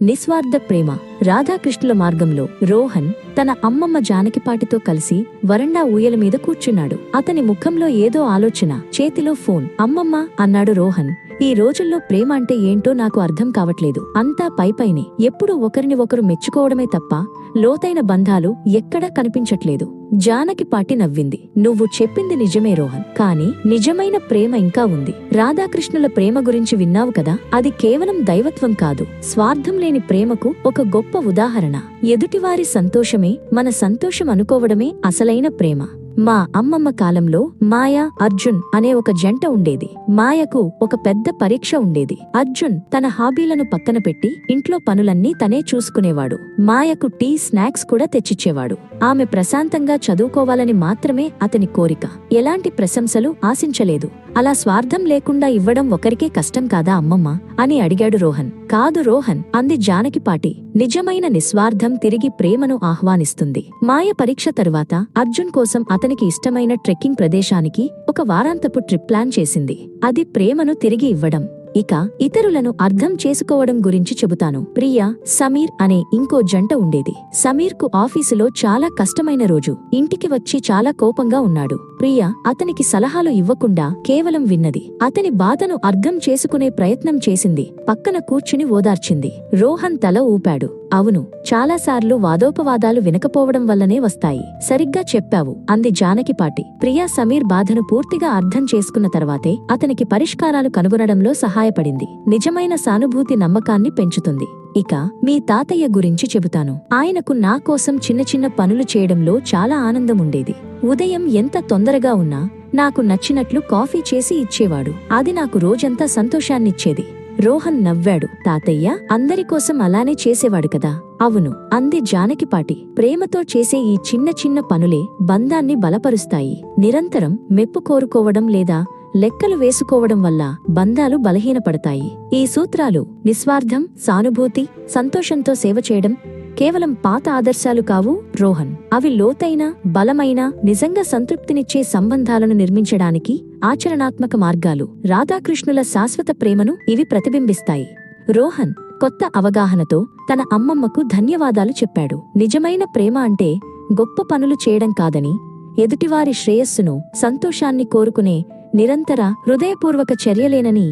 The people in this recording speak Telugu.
నిస్వార్థ ప్రేమ. రాధాకృష్ణుల మార్గంలో రోహన్ తన అమ్మమ్మ జానకిపాటితో కలిసి వరండా ఊయల మీద కూర్చున్నాడు. అతని ముఖంలో ఏదో ఆలోచన, చేతిలో ఫోన్. అమ్మమ్మ అన్నాడు రోహన్, ఈ రోజుల్లో ప్రేమ అంటే ఏంటో నాకు అర్థం కావట్లేదు. అంతా పైపైనే, ఎప్పుడూ ఒకరిని ఒకరు మెచ్చుకోవడమే తప్ప లోతైన బంధాలు ఎక్కడా కనిపించట్లేదు. జానకిపాటి నవ్వింది. నువ్వు చెప్పింది నిజమే రోహన్, కాని నిజమైన ప్రేమ ఇంకా ఉంది. రాధాకృష్ణుల ప్రేమ గురించి విన్నావు కదా, అది కేవలం దైవత్వం కాదు, స్వార్థం లేని ప్రేమకు ఒక గొప్ప ఉదాహరణ. ఎదుటివారి సంతోషమే మన సంతోషం అనుకోవడమే అసలైన ప్రేమ. మా అమ్మమ్మ కాలంలో మాయా, అర్జున్ అనే ఒక జంట ఉండేది. మాయకు ఒక పెద్ద పరీక్ష ఉండేది. అర్జున్ తన హాబీలను పక్కన పెట్టి ఇంట్లో పనులన్నీ తనే చూసుకునేవాడు. మాయకు టీ, స్నాక్స్ కూడా తెచ్చిచ్చేవాడు. ఆమె ప్రశాంతంగా చదువుకోవాలని మాత్రమే అతని కోరిక. ఎలాంటి ప్రశంసలు ఆశించలేదు. అలా స్వార్థం లేకుండా ఇవ్వడం ఒకరికే కష్టం కాదా అమ్మమ్మ అని అడిగాడు రోహన్. కాదు రోహన్, అంది జానకిపాటి. నిజమైన నిస్వార్థం తిరిగి ప్రేమను ఆహ్వానిస్తుంది. మాయ పరీక్ష తరువాత అర్జున్ కోసం అతనికి ఇష్టమైన ట్రెక్కింగ్ ప్రదేశానికి ఒక వారాంతపు ట్రిప్ ప్లాన్ చేసింది. అది ప్రేమను తిరిగి ఇవ్వడం. ఇక ఇతరులను అర్థం చేసుకోవడం గురించి చెబుతాను. ప్రియా, సమీర్ అనే ఇంకో జంట ఉండేది. సమీర్కు ఆఫీసులో చాలా కష్టమైన రోజు. ఇంటికి వచ్చి చాలా కోపంగా ఉన్నాడు. ప్రియా అతనికి సలహాలు ఇవ్వకుండా కేవలం విన్నది. అతని బాధను అర్థం చేసుకునే ప్రయత్నం చేసింది. పక్కన కూర్చుని ఓదార్చింది. రోహన్ తల ఊపాడు. అవును, చాలాసార్లు వాదోపవాదాలు వినకపోవడం వల్లనే వస్తాయి. సరిగ్గా చెప్పావు, అంది జానకిపాటి. ప్రియా సమీర్ బాధను పూర్తిగా అర్థం చేసుకున్న తర్వాతే అతనికి పరిష్కారాలు కనుగొనడంలో సహాయపడింది. నిజమైన సానుభూతి నమ్మకాన్ని పెంచుతుంది. ఇక మీ తాతయ్య గురించి చెబుతాను. ఆయనకు నా కోసం చిన్న చిన్న పనులు చేయడంలో చాలా ఆనందం ఉండేది. ఉదయం ఎంత తొందరగా ఉన్నా నాకు నచ్చినట్లు కాఫీ చేసి ఇచ్చేవాడు. అది నాకు రోజంతా సంతోషాన్నిచ్చేది. రోహన్ నవ్వాడు. తాతయ్య అందరికోసం అలానే చేసేవాడు కదా. అవును, అంది జానకిపాటి. ప్రేమతో చేసే ఈ చిన్న చిన్న పనులే బంధాన్ని బలపరుస్తాయి. నిరంతరం మెప్పు కోరుకోవడం లేదా లెక్కలు వేసుకోవడం వల్ల బంధాలు బలహీనపడతాయి. ఈ సూత్రాలు నిస్వార్థం, సానుభూతి, సంతోషంతో సేవ చేయడం కేవలం పాత ఆదర్శాలు కావు రోహన్. అవి లోతైన, బలమైన, నిజంగా సంతృప్తినిచ్చే సంబంధాలను నిర్మించడానికి ఆచరణాత్మక మార్గాలు. రాధాకృష్ణుల శాశ్వత ప్రేమను ఇవి ప్రతిబింబిస్తాయి. రోహన్ కొత్త అవగాహనతో తన అమ్మమ్మకు ధన్యవాదాలు చెప్పాడు. నిజమైన ప్రేమ అంటే గొప్ప పనులు చేయడం కాదని, ఎదుటివారి శ్రేయస్సును, సంతోషాన్ని కోరుకునే నిరంతర హృదయపూర్వక చర్యలేనని